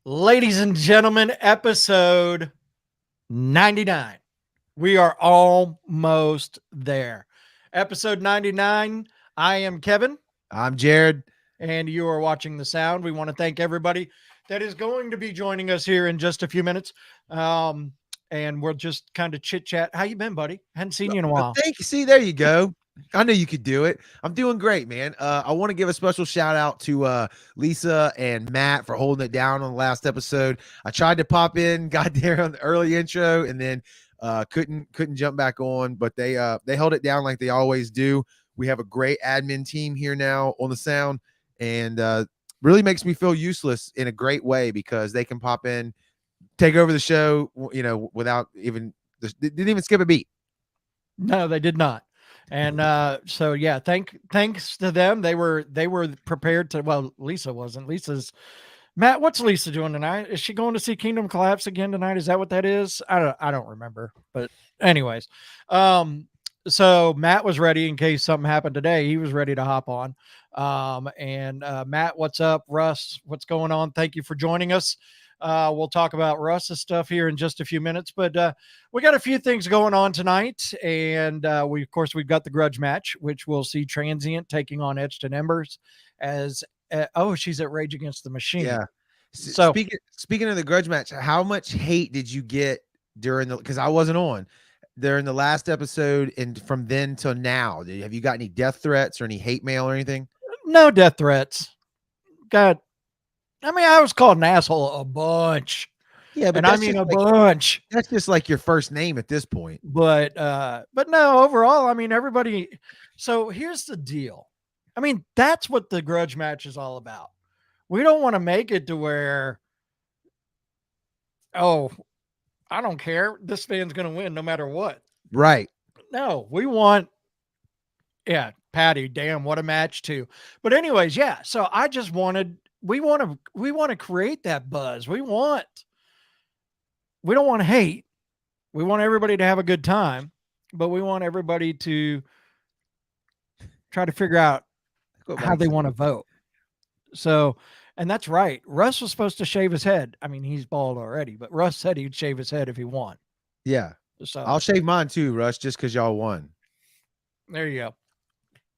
Ladies and gentlemen, episode 99. We are almost there. Episode 99. I am Kevin, I'm Jared. and you are watching The Sound. We want to thank everybody that is going to be joining us here in just a few minutes. And we'll just kind of chit chat. How you been, buddy? Hadn't seen you in a while. Thank you. See, there you go. I knew you could do it. I'm doing great, man. I want to give a special shout out to Lisa and Matt for holding it down on the last episode. I tried to pop in, got there on the early intro, and then couldn't jump back on. But they held it down like they always do. We have a great admin team here now on the Sound, and really makes me feel useless in a great way because they can pop in, take over the show, without even they didn't even skip a beat. No, they did not. And so yeah, thanks to them. They were prepared to. Well, Lisa wasn't. Matt. What's Lisa doing tonight? Is she going to see Kingdom Collapse again tonight? Is that what that is? I don't remember. But anyways, so Matt was ready in case something happened today. He was ready to hop on. And Matt, what's up? Russ, what's going on? Thank you for joining us. We'll talk about Russ's stuff here in just a few minutes, but we got a few things going on tonight, and we've got the Grudge Match, which we'll see Transient taking on Etched In Embers as she's at Rage Against the Machine. Yeah. So speaking of the Grudge Match, how much hate did you get because I wasn't on during the last episode and from then till now? Have you got any death threats or any hate mail or anything? no death threats. I was called an asshole a bunch. Yeah, but and I mean a bunch. That's just like your first name at this point. But no, overall, I mean everybody. So here's the deal. I mean, that's what the Grudge Match is all about. We don't want to make it to where, I don't care. This fan's going to win no matter what. Right. No, we want, Patty, damn, what a match too. But anyways, yeah. So I just wanted, we want to create that buzz. We don't want to hate. We want everybody to have a good time, but we want everybody to try to figure out how they want to vote. So, and that's right. Russ was supposed to shave his head. I mean, he's bald already, but Russ said he'd shave his head if he won. Yeah. So I'll shave mine too, Russ, just because y'all won. There you go.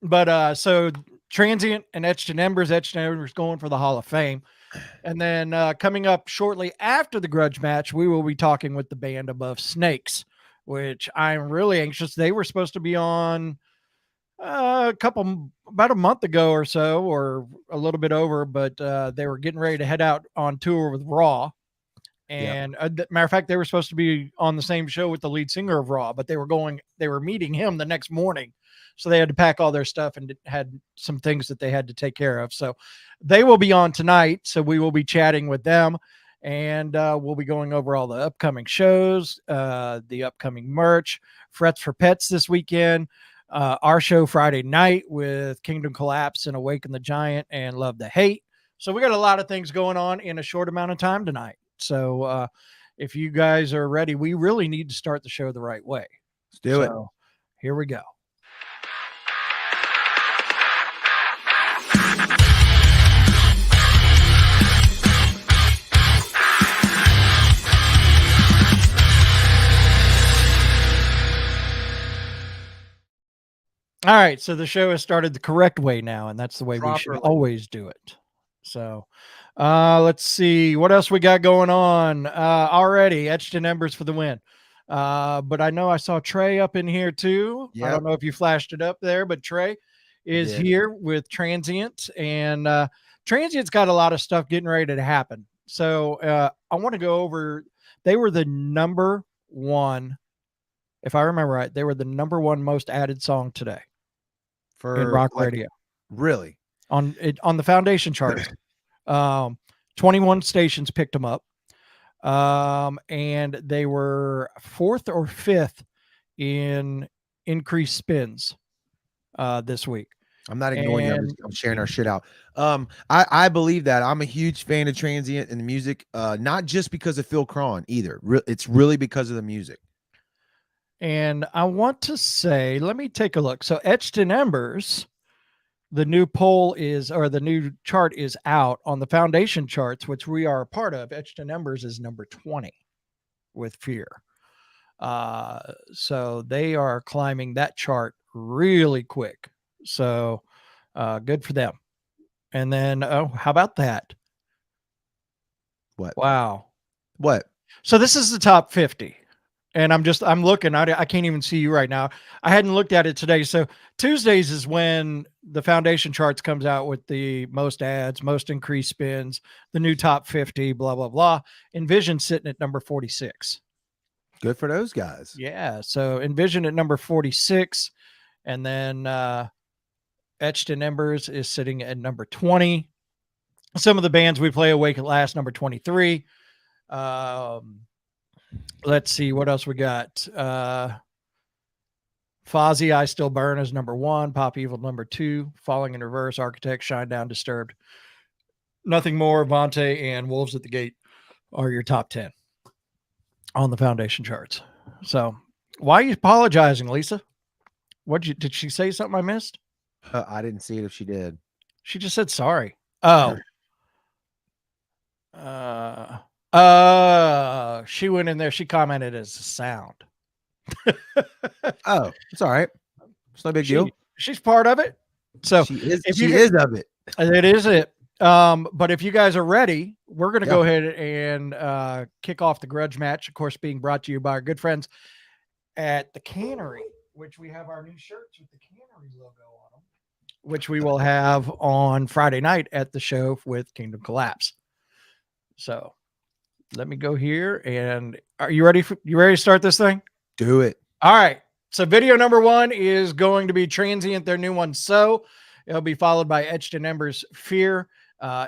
But so Transient and Etched In Embers. Etched In Embers going for the Hall of Fame. And then coming up shortly after the Grudge Match, we will be talking with the band Above Snakes, which I'm really anxious. They were supposed to be on about a month ago or so, or a little bit over, but they were getting ready to head out on tour with Raw. And matter of fact, they were supposed to be on the same show with the lead singer of Raw, but they were meeting him the next morning. So they had to pack all their stuff and had some things that they had to take care of. So they will be on tonight. So we will be chatting with them, and we'll be going over all the upcoming shows, the upcoming merch, Frets for Pets this weekend, our show Friday night with Kingdom Collapse and Awaken the Giant and Love the Hate. So we got a lot of things going on in a short amount of time tonight. So if you guys are ready, we really need to start the show the right way. Let's do it. Here we go. All right, so the show has started the correct way now, and that's the way we should always do it. So let's see what else we got going on already. Etched In Embers for the win. But I know I saw Trey up in here too. Yep. I don't know if you flashed it up there, but Trey is here with Transient, and Transient's got a lot of stuff getting ready to happen. So I want to go over. They were the number one, if I remember right, they were the number one most added song today in rock radio. Really? On the Foundation charts. 21 stations picked them up. And they were 4th or 5th in increased spins this week. I'm not ignoring you. I'm sharing our shit out. I believe that. I'm a huge fan of Transient and the music, not just because of Phil Cron either. It's really because of the music. And I want to say, let me take a look. So Etched In Embers, the new poll is, or the new chart is out on the foundation charts, which we are a part of. Etched in Embers is number 20 with Fear. So they are climbing that chart really quick. So good for them. And then, oh, how about that? What? Wow. What? So this is the top 50. And I'm looking, I can't even see you right now. I hadn't looked at it today. So Tuesdays is when the foundation charts comes out with the most ads, most increased spins, the new top 50, blah, blah, blah. Envision sitting at number 46. Good for those guys. Yeah. So Envision at number 46. And then Etched in Embers is sitting at number 20. Some of the bands we play, Awake at Last, number 23. Let's see what else we got. Fozzy, I Still Burn is number 1. Pop Evil number 2. Falling in Reverse, Architect, Shine Down, Disturbed. Nothing More, Vontae, and Wolves at the Gate are your top 10 on the foundation charts. So why are you apologizing, Lisa? Did she say something I missed? I didn't see it if she did. She just said sorry. Oh. She went in there. She commented as a sound. Oh, it's all right. It's no big deal. She's part of it. So she is of it. It is it. But if you guys are ready, we're going to go ahead and kick off the grudge match, of course, being brought to you by our good friends at the Cannery, which we have our new shirts with the Cannery logo on them, which we will have on Friday night at the show with Kingdom Collapse. So let me go here. And are you ready? You ready to start this thing? Do it. All right. So video number 1 is going to be Transient, their new one. So it'll be followed by Etched in Embers, Fear.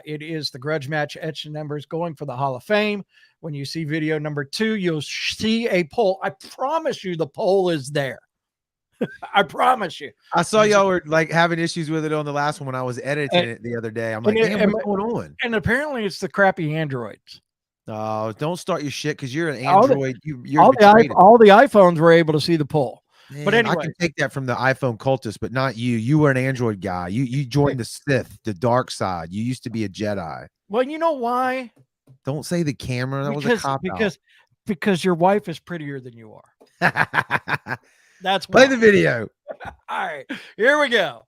It is the grudge match, Etched in Embers, going for the Hall of Fame. When you see video number 2, you'll see a poll. I promise you the poll is there. I promise you. I saw y'all were like having issues with it on the last one when I was editing it the other day. I'm like, damn, what's going on? And apparently it's the crappy Androids. Oh, don't start your shit because you're an Android. All the iPhones were able to see the poll. Man, but anyway, I can take that from the iPhone cultist, but not you. You were an Android guy. You joined the Sith, the dark side. You used to be a Jedi. Well, you know why? Don't say the camera. That was a cop out. Because your wife is prettier than you are. That's why. Play the video. All right, here we go.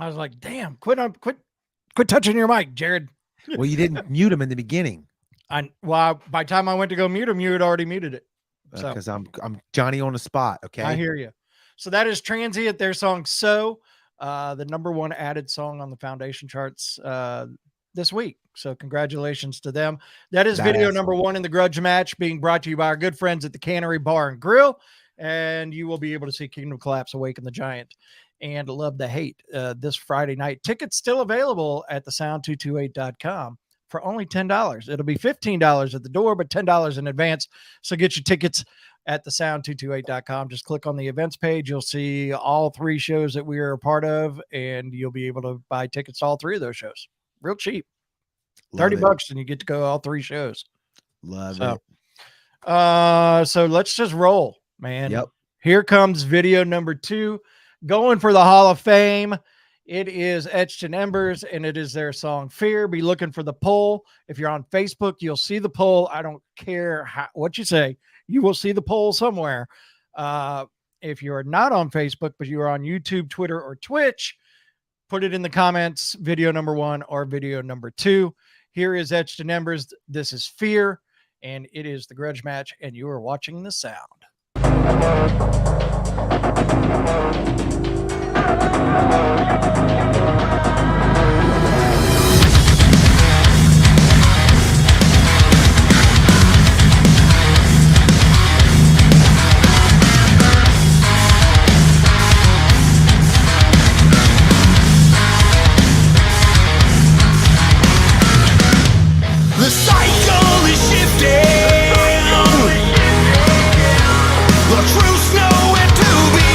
I was like, damn, quit touching your mic, Jared. Well, you didn't mute him in the beginning. By the time I went to go mute him, you had already muted it. So Because I'm Johnny on the spot. Okay. I hear you. So that is Transient, their song So, the #1 added song on the Foundation charts this week. So congratulations to them. That is video #1 in the Grudge Match, being brought to you by our good friends at the Cannery Bar and Grill. And you will be able to see Kingdom Collapse, Awaken the Giant, and Love the Hate this Friday night. Tickets still available at thesound228.com for only $10. It'll be $15 at the door, but $10 in advance. So get your tickets at thesound228.com. Just click on the events page. You'll see all 3 shows that we are a part of, and you'll be able to buy tickets to all 3 of those shows. Real cheap. $30 and you get to go to all 3 shows. Love it. So let's just roll, man. Yep. Here comes video #2, going for the Hall of Fame. It is Etched in Embers, and it is their song Fear. Be looking for the poll. If you're on Facebook, you'll see the poll. I don't care what you say. You will see the poll somewhere. If you're not on Facebook, but you are on YouTube, Twitter, or Twitch, put it in the comments, video #1 or video #2. Here is Etched in Embers. This is Fear, and it is the Grudge Match, and you are watching The Sound. The cycle is shifting. The truth's nowhere to be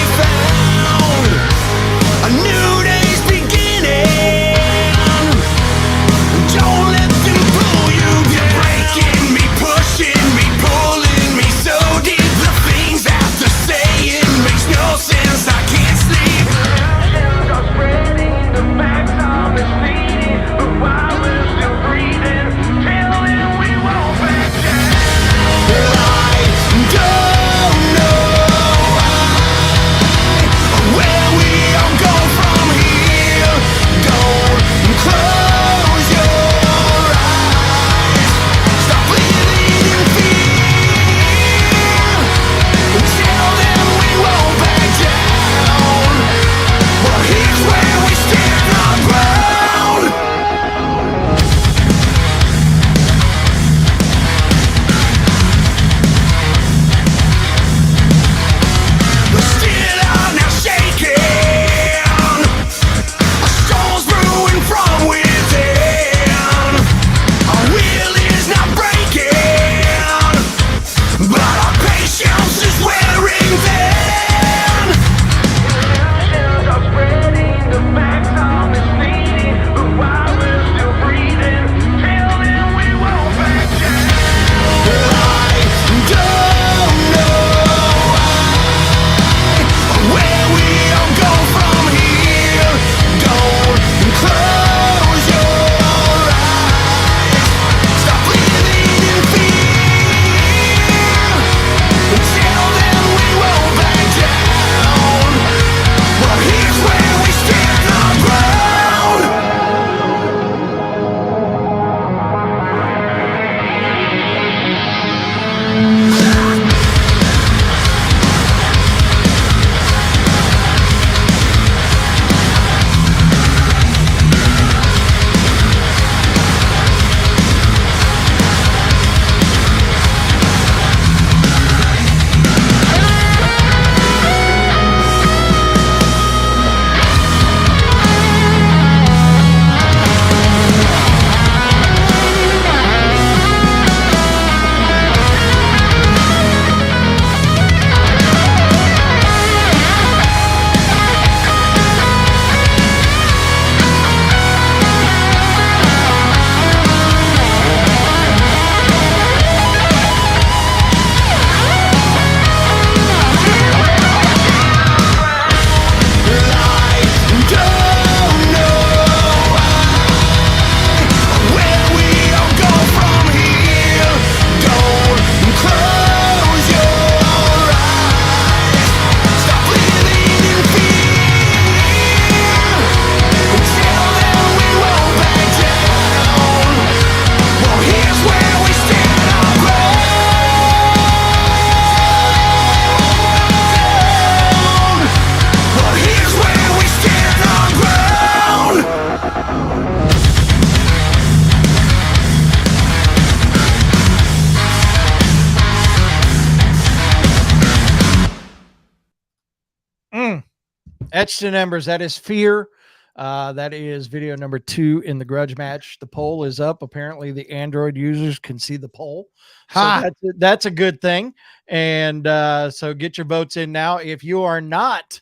Etched in Embers. That is Fear. That is video number 2 in the Grudge Match. The poll is up. Apparently, the Android users can see the poll. So that's a good thing. And so get your votes in now. If you are not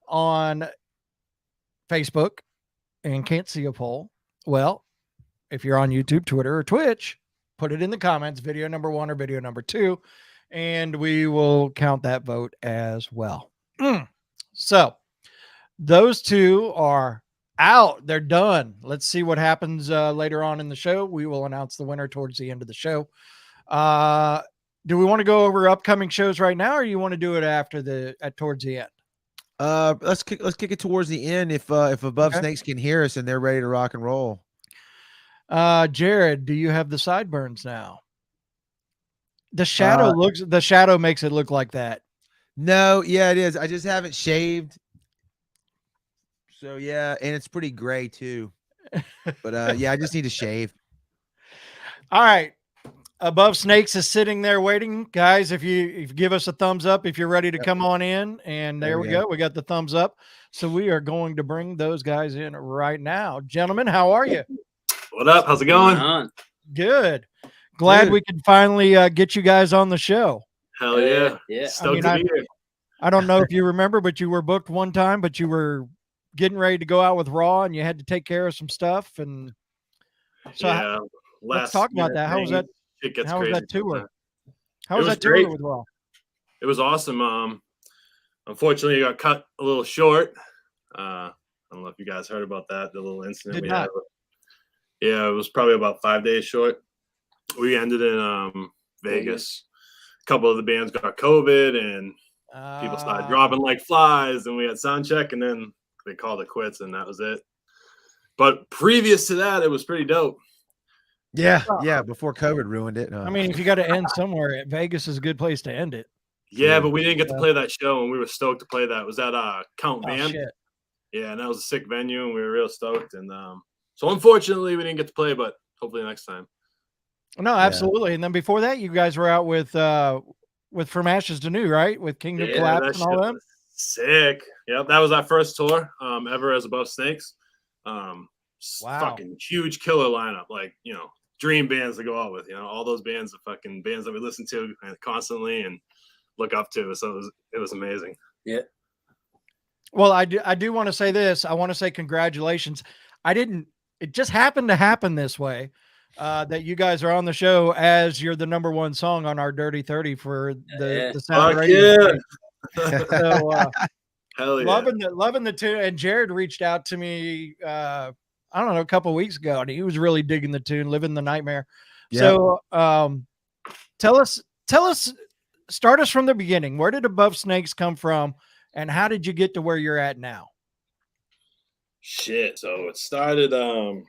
on Facebook and can't see a poll, well, if you're on YouTube, Twitter, or Twitch, put it in the comments, video number 1 or video number 2, and we will count that vote as well. So those 2 are out. They're done. Let's see what happens later on in the show. We will announce the winner towards the end of the show. Do we want to go over upcoming shows right now, or you want to do it after towards the end? Let's kick it towards the end if Above Snakes can hear us and they're ready to rock and roll. Jared, do you have the sideburns now? The shadow makes it look like that. No, yeah, it is. I just haven't shaved. So yeah, and it's pretty gray too. But yeah, I just need to shave. All right. Above Snakes is sitting there waiting. Guys, if you give us a thumbs up if you're ready to come on in, and there we go. We got the thumbs up. So we are going to bring those guys in right now. Gentlemen, how are you? What up? How's it going? Good. Glad we can finally get you guys on the show. Hell yeah. Yeah. Stoked to be here. I don't know if you remember, but you were booked one time, but you were getting ready to go out with Raw and you had to take care of some stuff. And so yeah, let's talk about that. How was that? It gets how crazy. Was that tour? How It was was that tour great. with Raw? It was awesome. Unfortunately, it got cut a little short. I don't know if you guys heard about that, the little incident Did we not. had. Yeah, it was probably about 5 days short. We ended in Vegas. A couple of the bands got COVID and people started dropping like flies, and we had sound check, and then they called it quits, and that was it. But previous to that, it was pretty dope. Yeah, yeah. Before COVID ruined it. I mean, if you got to end somewhere, Vegas is a good place to end it. Yeah, but we didn't get to play that show, and we were stoked to play that. It was at Count Van. Shit. Yeah, and that was a sick venue, and we were real stoked. And so unfortunately, we didn't get to play, but hopefully next time. No, absolutely. And then before that, you guys were out with From Ashes to New, right? With Kingdom Collapse and all that. Sick. Yep, that was our first tour ever as Above Snakes. Wow. Fucking huge killer lineup, like, you know, dream bands to go out with, you know, all those bands, the fucking bands that we listen to constantly and look up to. So it was amazing. Yeah. Well, I do want to say this. I want to say congratulations. It just happened to happen this way, that you guys are on the show as you're the number 1 song on our Dirty 30 for the Sound Radio. Yeah. So, hell yeah. Loving the tune. And Jared reached out to me, I don't know, a couple of weeks ago, and he was really digging the tune, Living the Nightmare. Yep. So tell us, start us from the beginning. Where did Above Snakes come from, and how did you get to where you're at now? Shit. So it started a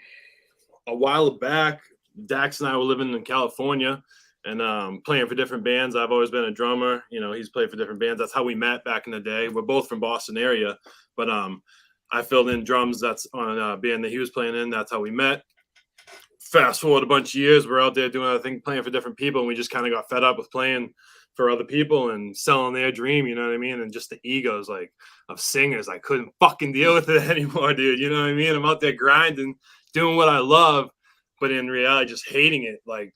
while back. Dax and I were living in California and playing for different bands. I've always been a drummer. You know, he's played for different bands. That's how we met back in the day. We're both from Boston area, but I filled in drums. That's on a band that he was playing in. That's how we met. Fast forward a bunch of years, we're out there doing other things, playing for different people, and we just kind of got fed up with playing for other people and selling their dream, you know what I mean? And just the egos, like, of singers. I couldn't fucking deal with it anymore, dude. You know what I mean? I'm out there grinding, doing what I love, but in reality, just hating it, like,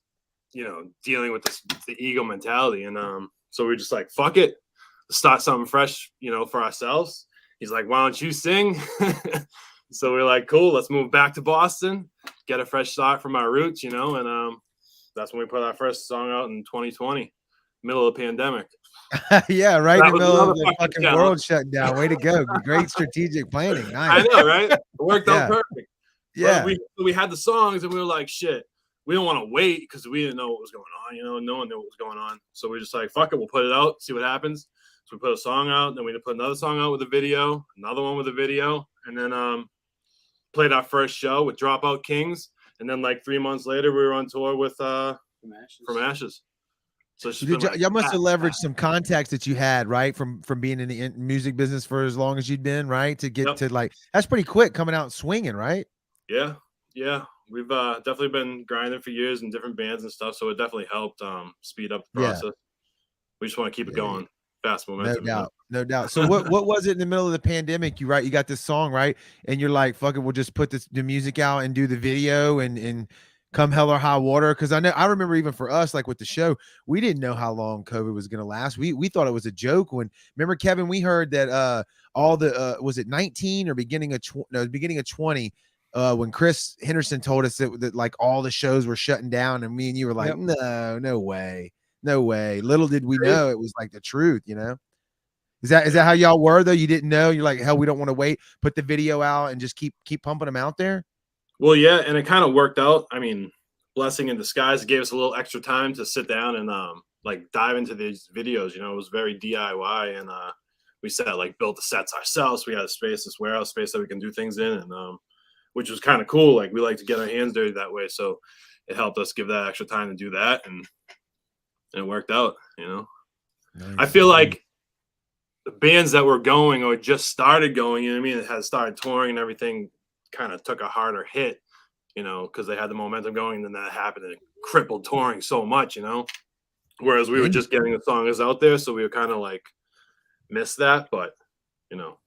you know, dealing with the ego mentality. And so we're just like, fuck it, start something fresh, you know, for ourselves. He's like, why don't you sing? So we're like, cool, let's move back to Boston, get a fresh start from our roots, you know, and that's when we put our first song out in 2020, middle of the pandemic. Yeah, right That in the was middle of another the fucking fucking challenge. world shutting down. Way to go. Great strategic planning. Nice. I know, right? It worked out perfect. Yeah. But we had the songs and we were like, shit, we don't want to wait because we didn't know what was going on, you know, no one knew what was going on. So we're just like, fuck it, we'll put it out, see what happens. So we put a song out, then we put another song out with a video, another one with a video, and then played our first show with Dropout Kings. And then like 3 months later, we were on tour with From Ashes. So y'all must have leveraged some contacts that you had, right? From being in the music business for as long as you'd been, right? To get to like, that's pretty quick coming out swinging, right? Yeah. Yeah. We've definitely been grinding for years in different bands and stuff. So it definitely helped speed up the process. We just want to keep it going fast momentum. No doubt. So what was it in the middle of the pandemic? You got this song, right? And you're like, fuck it, we'll just put the music out and do the video and come hell or high water. Cause I remember even for us, like with the show, we didn't know how long COVID was gonna last. We thought it was a joke remember, Kevin, we heard that all the was it 19 or beginning of 20 when Chris Henderson told us that like all the shows were shutting down, and me and you were like, no way. Little did we know it was like the truth, you know? Is that how y'all were though? You didn't know? You're like, hell, we don't want to wait, put the video out and just keep pumping them out there? Well, yeah, and it kind of worked out. I mean, blessing in disguise. It gave us a little extra time to sit down and like dive into these videos. You know, it was very DIY, and we built the sets ourselves. We had a space, this warehouse space that we can do things in, and which was kind of cool. Like, we like to get our hands dirty that way, so it helped us give that extra time to do that, and it worked out. You know, nice. I feel like the bands that were going or just started going, you know what I mean, it had started touring and everything, kind of took a harder hit, you know, because they had the momentum going, and then that happened and it crippled touring so much, you know. Whereas we were just getting the songs out there, so we were kind of like missed that, but you know,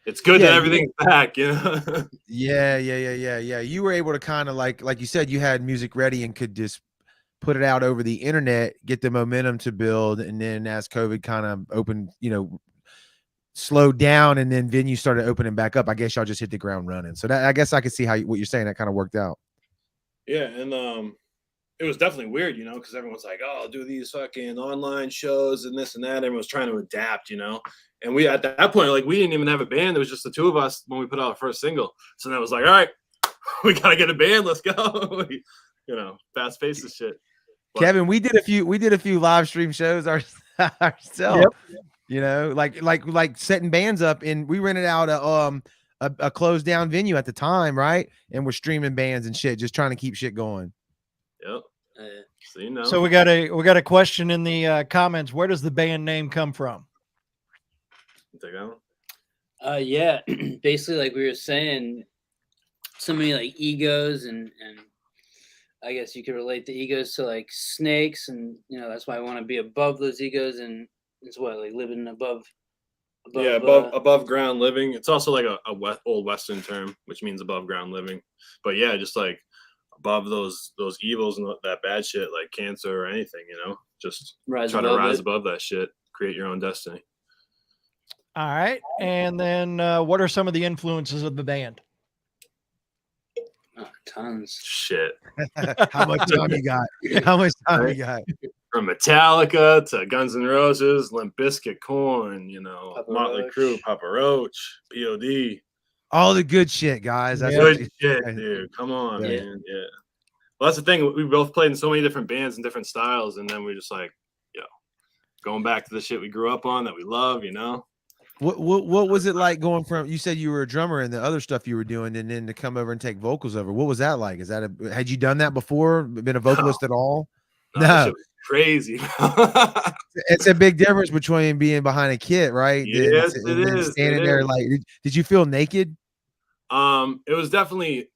it's good that everything's back, you know. Yeah. You were able to kind of like you said, you had music ready and could just put it out over the internet, get the momentum to build, and then as COVID kind of opened, you know, slowed down, and then venues started opening back up, I guess y'all just hit the ground running. So that, I guess I could see what you're saying, that kind of worked out. Yeah, and it was definitely weird, you know, because everyone's like, oh, I'll do these fucking online shows and this and that. Everyone was trying to adapt, you know. And we, at that point, like, we didn't even have a band. It was just the two of us when we put out our first single. So then it was like, all right, we got to get a band. Let's go. You know, fast paced and shit. But, Kevin, we did a few live stream shows ourselves. Yep. You know, like setting bands up, and we rented out a closed down venue at the time, right? And we're streaming bands and shit, just trying to keep shit going. Yep. So, you know. So we got a question in the comments. Where does the band name come from? Take that one. Yeah, basically, like we were saying, so many like egos, and I guess you could relate the egos to like snakes, and you know that's why I want to be above those egos, and it's what, like living above ground living. It's also like a old Western term, which means above ground living. But yeah, just like above those evils and that bad shit, like cancer or anything, you know, just try to rise above that shit, create your own destiny. All right. And then what are some of the influences of the band? Oh, tons. Shit. How much time you got? How much time you got? From Metallica to Guns N' Roses, Limp Bizkit, Korn, you know, Motley Crue, Papa Roach, POD. All the good shit, guys. That's good shit, dude. Come on, man. Yeah. Well, that's the thing. We both played in so many different bands and different styles, and then we're just like, going back to the shit we grew up on that we love, you know. What was it like going from, you said you were a drummer and the other stuff you were doing, and then to come over and take vocals over? What was that like? Had you done that before? Been a vocalist at all? No. Crazy. It's a big difference between being behind a kit, right? Yes, it is. Standing there, like, did you feel naked? It was definitely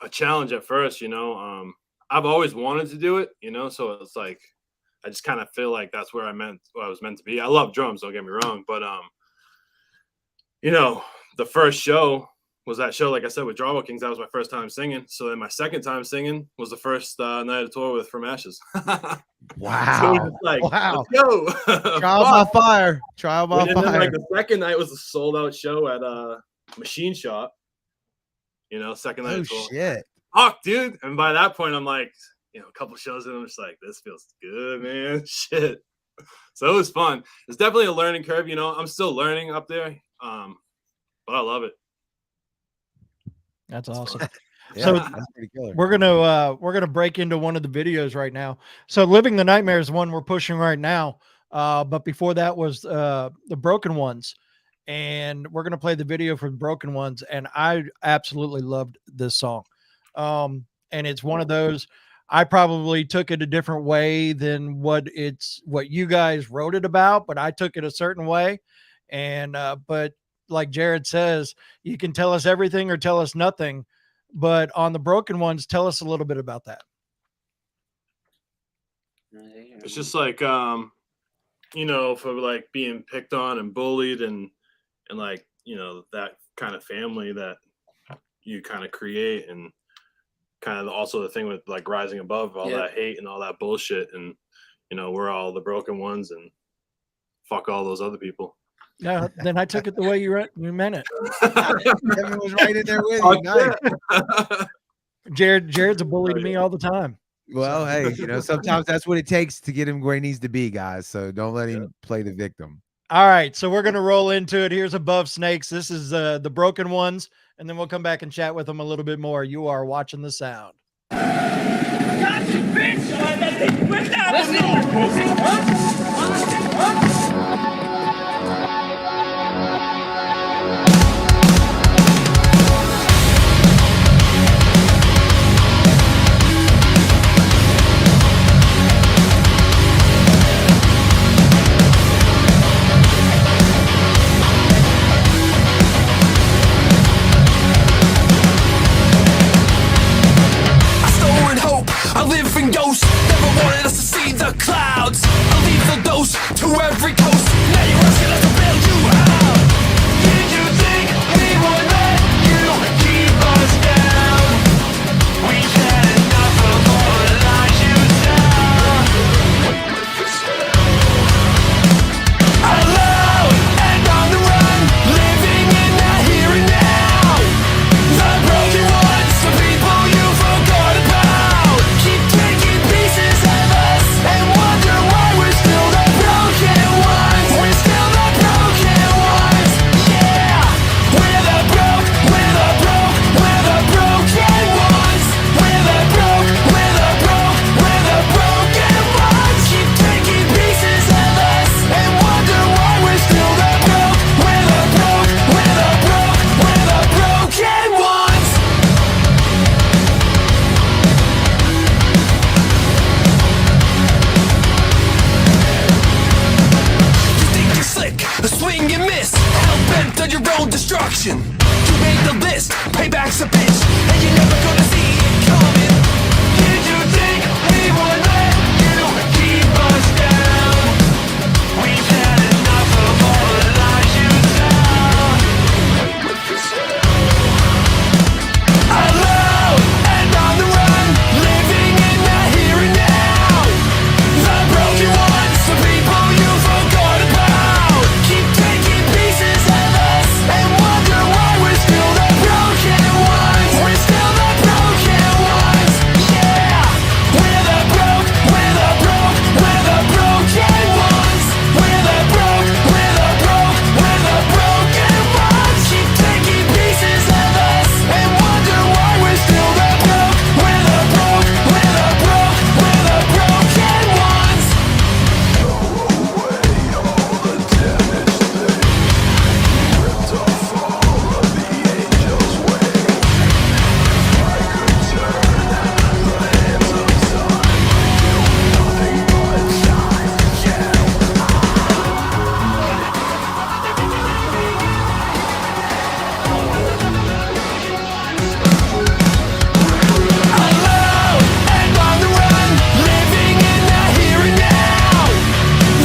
a challenge at first, you know. I've always wanted to do it, you know, so it's like I just kind of feel like that's where I was meant to be. I love drums, don't get me wrong, but you know, the first show was that show, like I said, with Drama Kings. That was my first time singing. So then my second time singing was the first night of tour with From Ashes. Wow. So like, wow. Let's go. Trial by fire. Trial by fire. Then, like, the second night was a sold out show at Machine Shop. You know, second night. Oh, shit. Fuck, dude. And by that point, I'm like, you know, a couple shows in, I'm just like, this feels good, man. Shit. So it was fun. It's definitely a learning curve. You know, I'm still learning up there. But I love it. That's awesome. Yeah, so that's pretty killer. we're gonna break into one of the videos right now. So Living the Nightmare is one we're pushing right now. But before that was the Broken Ones, and we're gonna play the video for the Broken Ones. And I absolutely loved this song. And it's one of those, I probably took it a different way than what you guys wrote it about, but I took it a certain way. And but like Jared says, you can tell us everything or tell us nothing, but on the Broken Ones, tell us a little bit about that. It's just like you know, for like being picked on and bullied and like, you know, that kind of family that you kind of create, and kind of also the thing with like rising above all that hate and all that bullshit. And, you know, we're all the broken ones and fuck all those other people. Yeah, then I took it the way you meant it. Kevin was right in there with you. Nice. Jared's a bully to me all the time. Well, hey, you know, sometimes that's what it takes to get him where he needs to be, guys. So don't let him play the victim. All right, so we're gonna roll into it. Here's Above Snakes. This is the broken ones, and then we'll come back and chat with them a little bit more. You are watching the sound. I live in ghosts, never wanted us to see the clouds. A lethal dose to every coast. Now you're asking us to bail you out. Did you think we would let you keep us down? We've had enough of all the lies you tell. Alone and on the run, living in the here and now. The broken ones, the people you forgot about. Keep taking pieces of us and wonder why we're still the broken ones. We're still the broken ones. Yeah, we're the broke, we're the broke, we're the broken ones. We're the broke, we're the broke, we're the broken ones. Keep taking pieces of us and wonder why we're still the broke. We're the broke, we're the broke, we're the broken ones. You think you're slick, a swing and miss, hell-bent on your own destruction. You made the list, payback's a bitch, and you're never gonna see it coming. Did you think we would let you keep us down? We've had enough of all the lies you tell. Alone and on the run, living in the here and now. The broken ones, the people you forgot about. Keep taking pieces of us and wonder why we're still the broken ones. We're still the broken ones. Yeah, we're the broke, we're the broke, we're the broken ones. We're the broke, we're the broke, we're the broken ones. Keep taking pieces of us and wonder why we're still the broke. We're the broke, we're the broke, we're the broken ones. Alone and on the run, living in the here and now.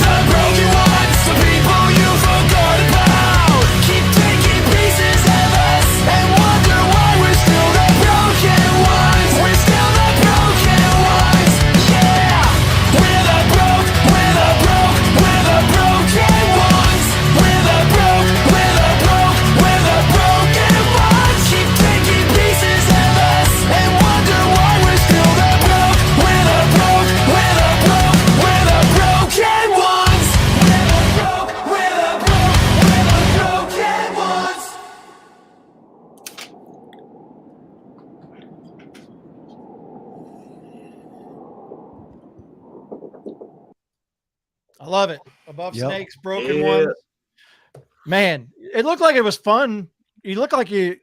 The broken ones, the people you forgot about. Keep taking pieces of us and wonder why we're still the broken ones. We're still the broken ones. Yeah, we're the broke, we're the broke, we're the broken ones. We're the broke, we're the broke, we're the broken ones. Keep taking pieces of us and wonder why we're still the broke. We're the broke, we're the broke, we're the broken ones. We're the broke, we're the broke, we're the broken ones. I love it. Above Yep. Snakes, broken Yeah. ones. Man, it looked like it was fun. You look like the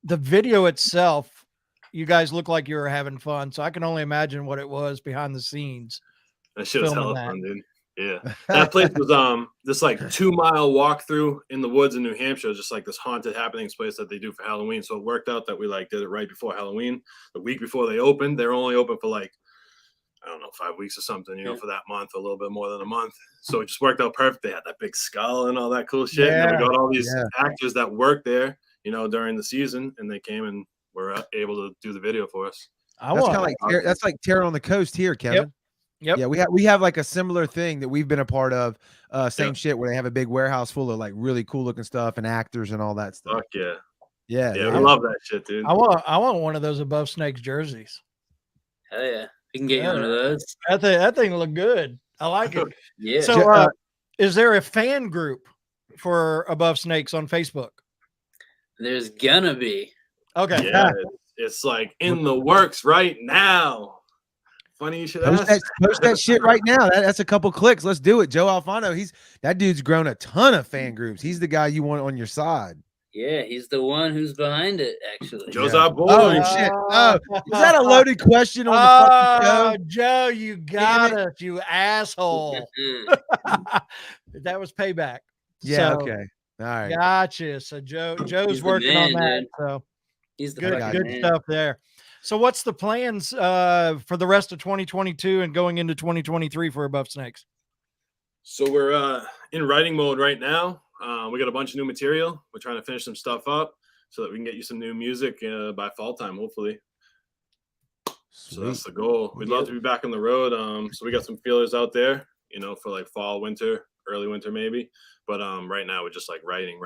video itself, you guys look like you were having fun. So I can only imagine what it was behind the scenes. That shit was Filming hella that. fun, dude. Yeah. That place was this like 2-mile walkthrough in the woods in New Hampshire, just like this haunted happenings place that they do for Halloween. So it worked out that we like did it right before Halloween, the week before they opened. They're only open for like I don't know, 5 weeks or something, for that month, a little bit more than a month. So it just worked out perfect. They had that big skull and all that cool shit. And then we got all these actors that worked there, during the season, and they came and were able to do the video for us. That's like Terror on the Coast here, Kevin. Yep. Yeah, we have like a similar thing that we've been a part of. Same shit where they have a big warehouse full of like really cool looking stuff and actors and all that stuff. Fuck yeah. Yeah, we love that shit, dude. I want one of those Above Snakes jerseys. Hell yeah. We can get you one of those. That thing look good. I like it. Yeah. So is there a fan group for Above Snakes on Facebook? There's gonna be. Okay. Yeah, it's like in the works right now. Funny you should post that shit right now. That's a couple clicks. Let's do it. Joe Alfano, that dude's grown a ton of fan groups. He's the guy you want on your side. Yeah, he's the one who's behind it, actually. Joe's our boy. Oh shit. Oh, is that a loaded question on the fucking show? Joe, you got us, you asshole. That was payback. Yeah, So, okay. All right. Gotcha. So Joe's working man, on that. dude. So He's the good man. stuff there. So what's the plans for the rest of 2022 and going into 2023 for Above Snakes? So we're in writing mode right now. We got a bunch of new material. We're trying to finish some stuff up so that we can get you some new music by fall time, hopefully. Sweet. So that's the goal. We'd love to be back on the road. So we got some feelers out there, for like fall, winter, early winter maybe. But right now we're just like writing.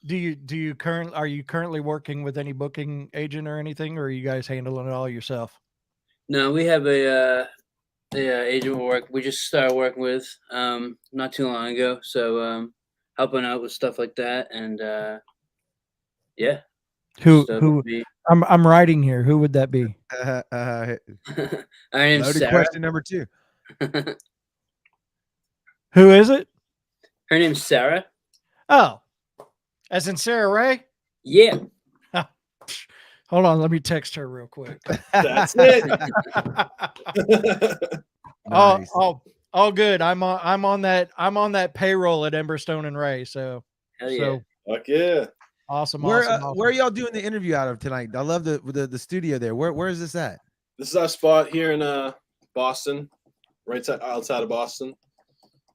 Are you currently working with any booking agent or anything, or are you guys handling it all yourself? No, we have a agent we just started working with not too long ago. So helping out with stuff like that, and yeah. Who I'm writing here. Who would that be? Her name's Loaded Sarah. question number 2. Who is it? Her name's Sarah. Oh, as in Sarah Ray? Yeah. Hold on, let me text her real quick. That's it. Nice. All good. I'm on that payroll at Emberstone and Ray. So Hell yeah. Fuck yeah. Awesome. Where awesome. are y'all doing the interview out of tonight? I love the studio there. Where is this at? This is our spot here in Boston, right outside of Boston.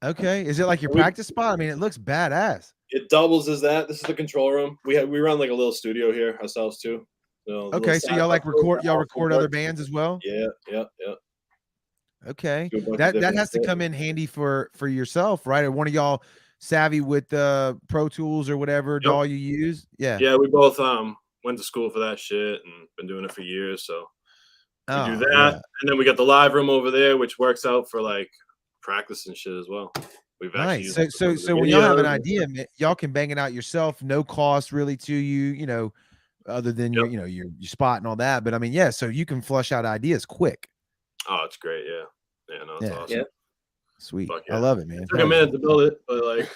Okay. Is it like your practice spot? I mean, it looks badass. It doubles as that. This is the control room. We run like a little studio here ourselves too. Okay, so y'all like record other bands as well? Yeah. Okay. That has to come in handy for yourself, right? Or one of y'all savvy with Pro Tools or whatever DAW you use? Yeah. Yeah, we both went to school for that shit and been doing it for years. So we do that. Yeah. And then we got the live room over there, which works out for like practice and shit as well. We've nice. So when y'all have an idea, y'all can bang it out yourself, no cost really to you, other than your spot and all that. But I mean, so you can flush out ideas quick. Oh, it's great. Yeah. No, it's awesome. Yeah. Sweet. Yeah. I love it, man. It took a minute to build it, but like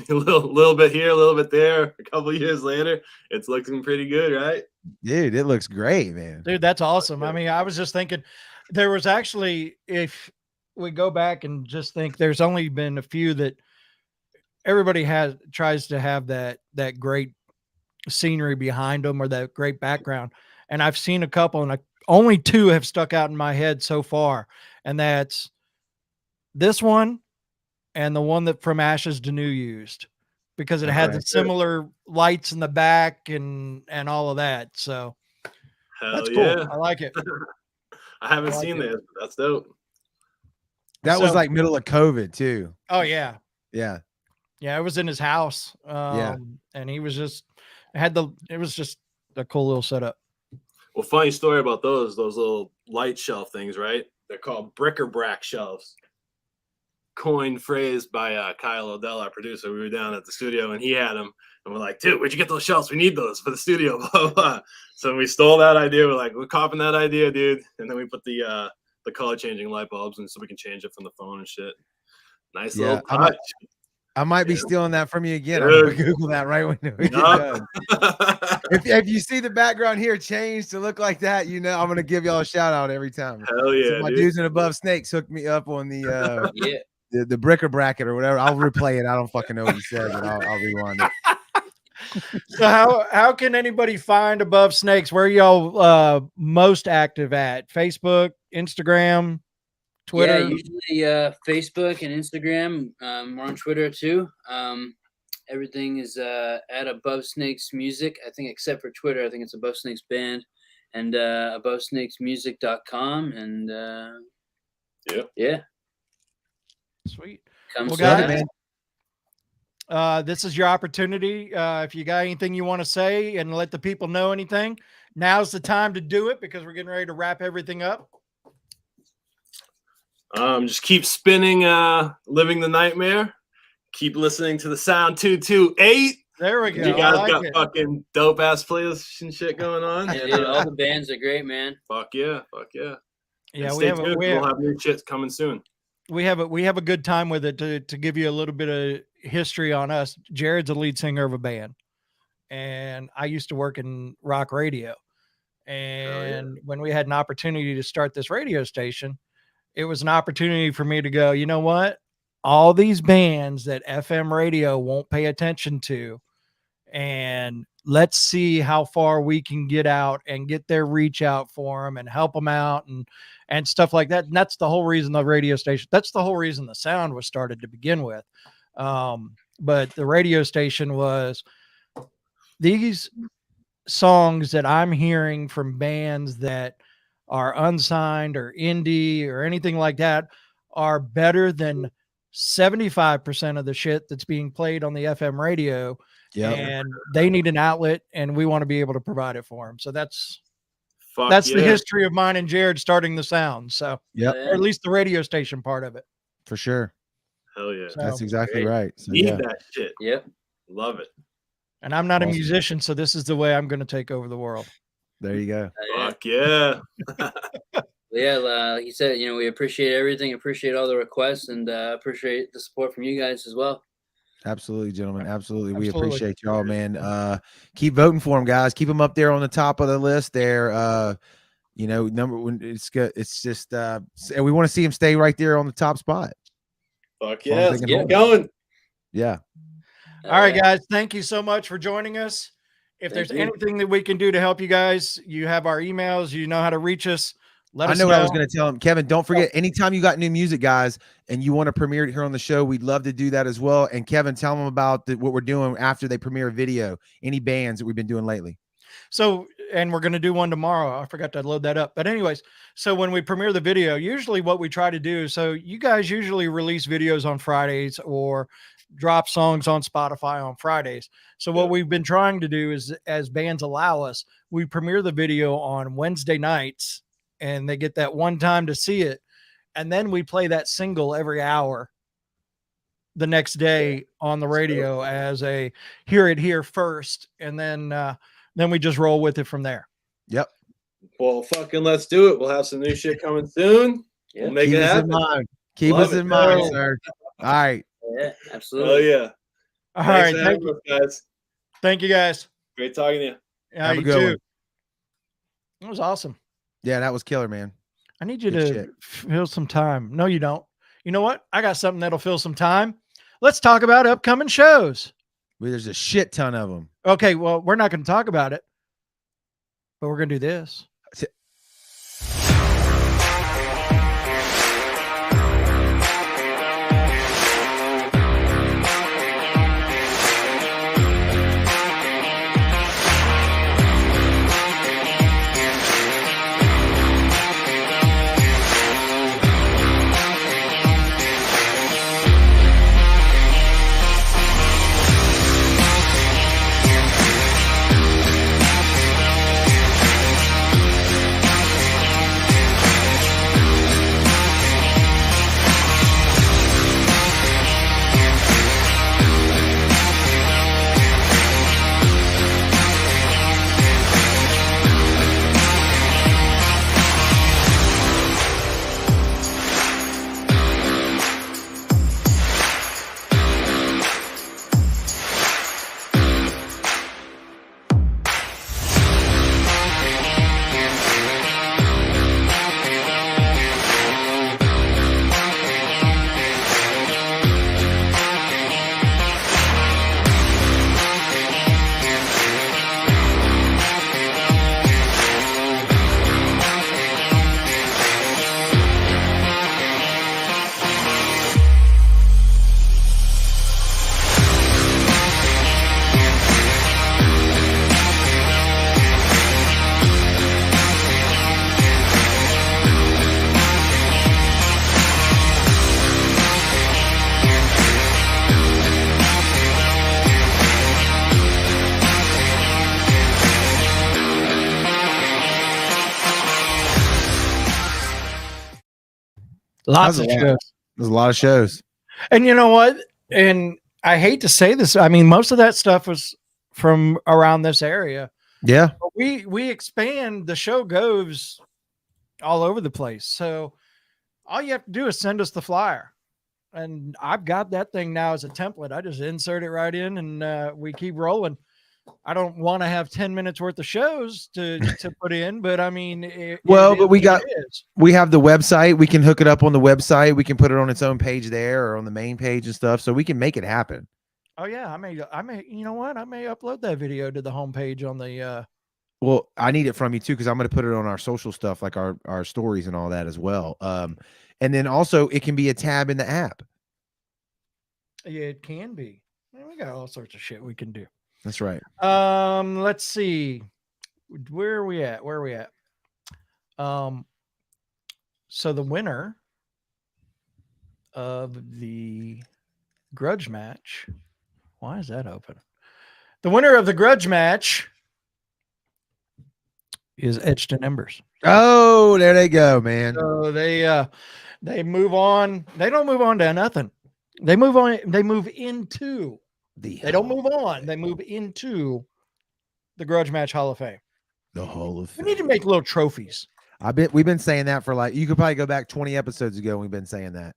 a little bit here, a little bit there. A couple of years later, it's looking pretty good, right? Dude, it looks great, man. Dude, that's awesome. I mean, I was just thinking there was actually, if we go back and just think, there's only been a few that everybody tries to have that great scenery behind them or that great background. And I've seen a couple, and only 2 have stuck out in my head so far. And that's this one and the one that From Ashes to New used, because it had the similar lights in the back and all of that. So that's cool. Yeah. I like it. I haven't seen this. That's dope. That was like middle of COVID too. Oh yeah. Yeah. Yeah. It was in his house. And he was just, it was just a cool little setup. Well, funny story about those little light shelf things, right? They're called bric-a-brac shelves. Coined phrase by Kyle Odell, our producer. We were down at the studio and he had them, and we're like, dude, where'd you get those shelves? We need those for the studio. Blah, blah, blah. So we stole that idea. We're like, we're copying that idea, dude. And then we put the color changing light bulbs, and so we can change it from the phone and shit. Nice little touch. I might be stealing that from you again. I'm gonna Google that right when we get done. If you see the background here change to look like that, I'm gonna give y'all a shout out every time. Hell yeah! So my dudes and Above Snakes hooked me up on the the bric-a-bracket or whatever. I'll replay it. I don't fucking know what he said, but I'll rewind it. So how can anybody find Above Snakes? Where are y'all most active at? Facebook, Instagram, Twitter? Yeah, usually Facebook and Instagram. We're on Twitter too. Everything is at Above Snakes Music. I think except for Twitter, I think it's Above Snakes Band and AboveSnakesMusic.com. And yeah. Sweet. Come Well, see guys, us. this is your opportunity. If you got anything you want to say and let the people know anything, now's the time to do it because we're getting ready to wrap everything up. Just keep spinning, living the nightmare. Keep listening to the Sound 228. There we go. You guys I like got it. fucking dope ass playlists and shit going on. Yeah, And, dude, all the bands are great, man. fuck yeah. Yeah, And we stay have, tuned. We'll have new shit coming soon. we have a good time with it. To give you a little bit of history on us, Jared's a lead singer of a band, and I used to work in rock radio. And when we had an opportunity to start this radio station, it was an opportunity for me to go, you know what? All these bands that FM radio won't pay attention to, and let's see how far we can get out and get their reach out for them and help them out and stuff like that. And that's the whole reason the radio station, that's the whole reason the sound was started to begin with. But the radio station was these songs that I'm hearing from bands that are unsigned or indie or anything like that are better than 75% of the shit that's being played on the FM radio. Yeah. And they need an outlet, and we want to be able to provide it for them. So that's Fuck the yeah. history of mine and Jared starting the sound. So, Yep. or at least the radio station part of it. For sure. Hell yeah. So- That's exactly Great. right. So, Need yeah. that shit. Yep. Love it. And I'm not a Awesome. musician, so this is the way I'm going to take over the world. There you go. Fuck yeah. Yeah, like you said, we appreciate everything, appreciate all the requests, and appreciate the support from you guys as well. Absolutely, gentlemen. Absolutely. We Absolutely. appreciate y'all, man. Keep voting for them, guys. Keep them up there on the top of the list there. Number one, it's good. It's just, and we want to see them stay right there on the top spot. Fuck As long yeah. as Let's they can get hold it. going. Yeah. All right, guys. Thank you so much for joining us. If Thank there's you. anything that we can do to help you guys, you have our emails. You know how to reach us. Let I us know know. what I was going to tell him. Kevin, don't forget, anytime you got new music, guys, and you want to premiere it here on the show, we'd love to do that as well. And Kevin, tell them about what we're doing after they premiere a video, any bands that we've been doing lately. So, and we're going to do one tomorrow. I forgot to load that up. But anyways, so when we premiere the video, usually what we try to do, so you guys usually release videos on Fridays or drop songs on Spotify on Fridays. So what we've been trying to do is, as bands allow us, we premiere the video on Wednesday nights, and they get that one time to see it. And then we play that single every hour the next day on the radio as a hear it here first. And then we just roll with it from there. Yep. Well, fucking let's do it. We'll have some new shit coming soon. Yeah. We'll make Keep it us in happen. mind. Keep Love us it, in mind, bro. sir. All right. Yeah, Oh absolutely. yeah. All Thanks right. for Thank having you. us, guys. Thank you guys. Great talking to you. Yeah, Have a you good too. one. That was awesome. Yeah, that was killer, man. I need you Good to shit. fill some time. No, you don't. You know what? I got something that'll fill some time. Let's talk about upcoming shows. There's a shit ton of them. Okay, well, we're not going to talk about it, but we're going to do this. Lots of That's a lot. shows. There's a lot of shows. And you know what? And I hate to say this. I mean, most of that stuff was from around this area. Yeah. But we expand. The show goes all over the place. So all you have to do is send us the flyer. And I've got that thing now as a template. I just insert it right in, and we keep rolling. I don't want to have 10 minutes worth of shows to put in, but I mean, Well, but we what got- it is. We have the website. We can hook it up on the website. We can put it on its own page there or on the main page and stuff. So we can make it happen. Oh yeah, I may, you know what? I may upload that video to the homepage on the. Well, I need it from you too, because I'm going to put it on our social stuff, like our stories and all that as well. And then also it can be a tab in the app. Yeah, it can be. Man, we got all sorts of shit we can do. That's right. Let's see. Where are we at? So the winner of the grudge match. Why is that open? The winner of the grudge match is Etched In Embers. Oh, there they go, man. So they move on. They don't move on to nothing. They move on. They move into. They don't move on. They move into the Grudge Match Hall of Fame. The Hall of We Fame. need to make little trophies We've been saying that for like, you could probably go back 20 episodes ago. We've been saying that.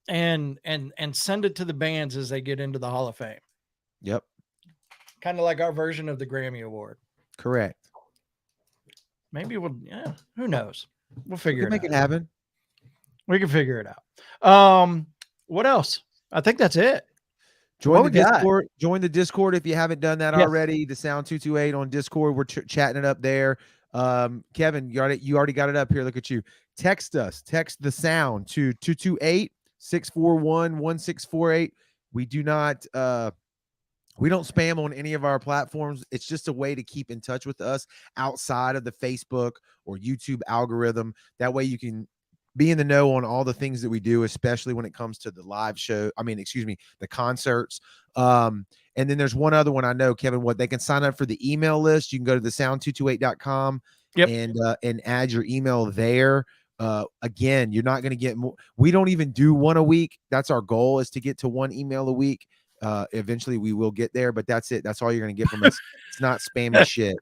and send it to the bands as they get into the Hall of Fame. Yep. Kind of like our version of the Grammy Award. Correct. Maybe we'll. Yeah. Who knows? We'll We figure can make it it out. happen. We can figure it out. What else? I think that's it. Join What the we got? Discord. Join the Discord if you haven't done that Yes. already. The Sound 228 on Discord. We're chatting it up there. Kevin, you already got it up here. Look at you. Text us. Text the Sound to 228-641-1648. We do not we don't spam on any of our platforms. It's just a way to keep in touch with us outside of the Facebook or YouTube algorithm. That way you can be in the know on all the things that we do, especially when it comes to the live show. The concerts. And then there's one other one I know, Kevin, what they can sign up for the email list. You can go to the sound228.com Yep. and add your email there. Again, you're not going to get more. We don't even do one a week. That's our goal, is to get to one email a week. Eventually we will get there, but that's it. That's all you're going to get from us. It's not spammy shit.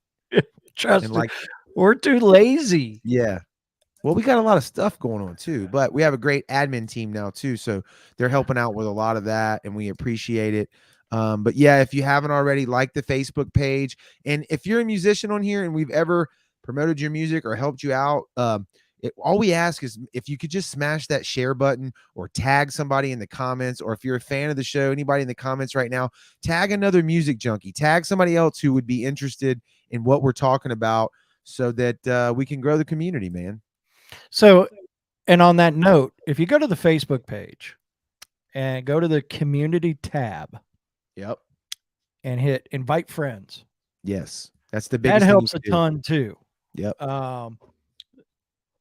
Trust And me, like, we're too lazy. yeah. Well, we got a lot of stuff going on too, but we have a great admin team now too. So they're helping out with a lot of that and we appreciate it. But yeah, if you haven't already, like the Facebook page. And if you're a musician on here and we've ever promoted your music or helped you out, all we ask is if you could just smash that share button or tag somebody in the comments, or if you're a fan of the show, anybody in the comments right now, tag another music junkie, tag somebody else who would be interested in what we're talking about, so that we can grow the community, man. So, and on that note, if you go to the Facebook page and go to the community tab Yep. and hit invite friends, Yes. That's the that biggest thing helps you a can do. ton too. Yep.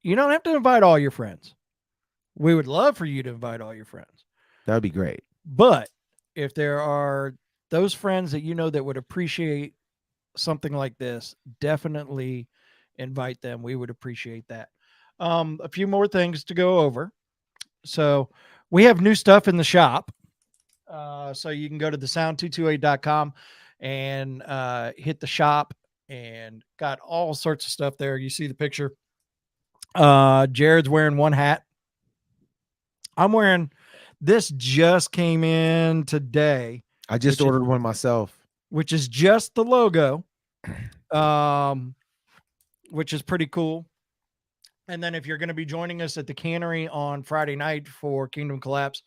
You don't have to invite all your friends. We would love for you to invite all your friends. That would be great. But if there are those friends that you know that would appreciate something like this, definitely invite them. We would appreciate that. A few more things to go over. So we have new stuff in the shop. So you can go to the sound228.com and hit the shop, and got all sorts of stuff there. You see the picture. Jared's wearing one hat. I'm wearing this, just came in today, I just Which is- ordered one myself. which is just the logo, which is pretty cool. And then if you're going to be joining us at the Cannery on Friday night for Kingdom Collapse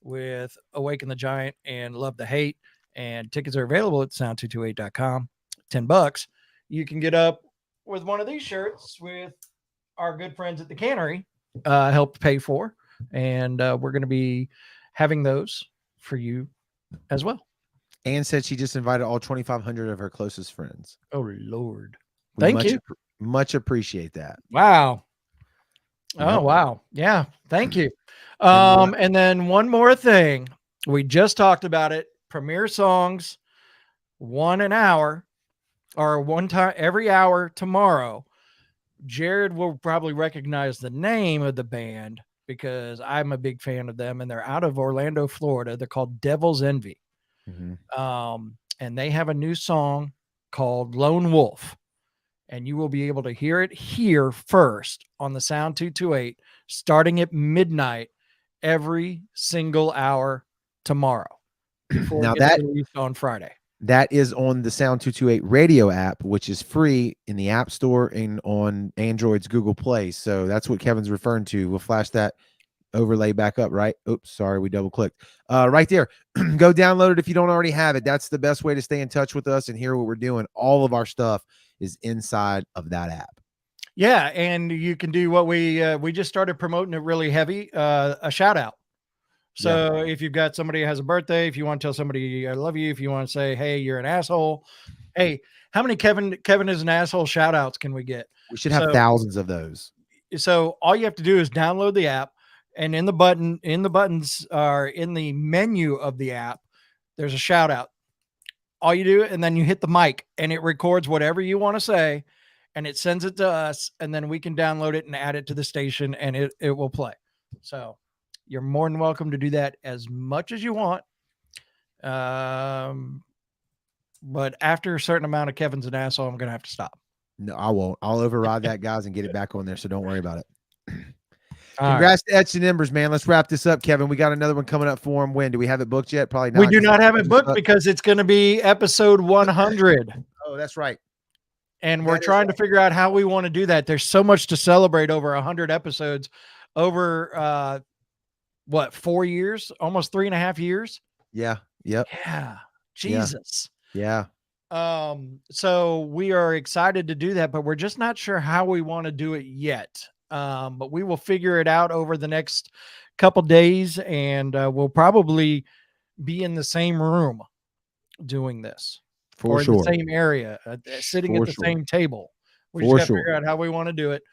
with Awaken the Giant and Love the Hate, and tickets are available at sound228.com, $10. You can get up with one of these shirts with our good friends at the Cannery, helped pay for. And we're going to be having those for you as well. Anne said she just invited all 2,500 of her closest friends. Oh, Lord. We Thank much you. Much appreciate that. Wow. Oh, Yep. wow. Yeah. Thank you. And And then one more thing. We just talked about it. Premiere songs, 1 hour or one time every hour tomorrow. Jared will probably recognize the name of the band. because I'm a big fan of them, and they're out of Orlando, Florida. They're called Devil's Envy. And they have a new song called Lone Wolf. And you will be able to hear it here first on the Sound 228, starting at midnight every single hour tomorrow before Now it gets that released on Friday. that is on the Sound 228 radio app, which is free in the App Store and on Android's Google Play. So that's what Kevin's referring to. We'll flash that overlay back up, right? Oops, sorry, we double clicked. Right there. Go download it if you don't already have it. That's the best way to stay in touch with us and hear what we're doing. All of our stuff is inside of that app. Yeah, and you can do what we just started promoting it really heavy, a shout out. So if you've got somebody who has a birthday, if you want to tell somebody I love you, if you want to say, hey, you're an asshole. Hey, how many Kevin is an asshole shout outs can we get? We should have thousands of those. So all you have to do is download the app, and in the buttons are in the menu of the app, there's a shout out. All you do, and then you hit the mic and it records whatever you want to say and it sends it to us, and then we can download it and add it to the station, and it will play. So you're more than welcome to do that as much as you want. But after a certain amount of Kevin's an asshole, I'm going to have to stop. No, I won't. I'll override that, guys, and get it back on there. So don't worry about it. All Congrats to Etched In Embers, man. Let's wrap this up, Kevin. We got another one coming up for him. When? Do we have it booked yet? Probably not. We do not have it booked because it's going to be episode 100. Oh, that's right. And we're trying to figure out how we want to do that. There's so much to celebrate over 100 episodes over, 4 years, almost 3.5 years. Yeah. Yep. Yeah. Jesus. Yeah. So we are excited to do that, but we're just not sure how we want to do it yet. But we will figure it out over the next couple days, and we'll probably be in the same room doing this, For or sure. in the same area, sitting For at the sure. same table. We For just got to sure. figure out how we want to do it.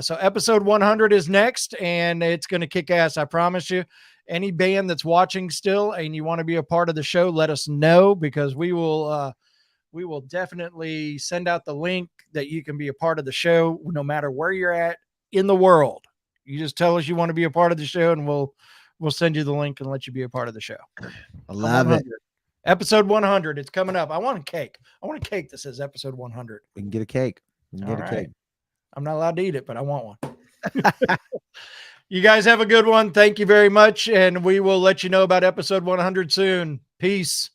So episode 100 is next, and it's going to kick ass. I promise you. Any band that's watching still and you want to be a part of the show, let us know, because we will definitely send out the link that you can be a part of the show no matter where you're at in the world. You just tell us you want to be a part of the show, and we'll send you the link and let you be a part of the show. I love it. Episode 100. It's coming up. I want a cake. I want a cake that says episode 100. We can get a cake. Cake. I'm not allowed to eat it, but I want one. You guys have a good one. Thank you very much. And we will let you know about episode 100 soon. Peace.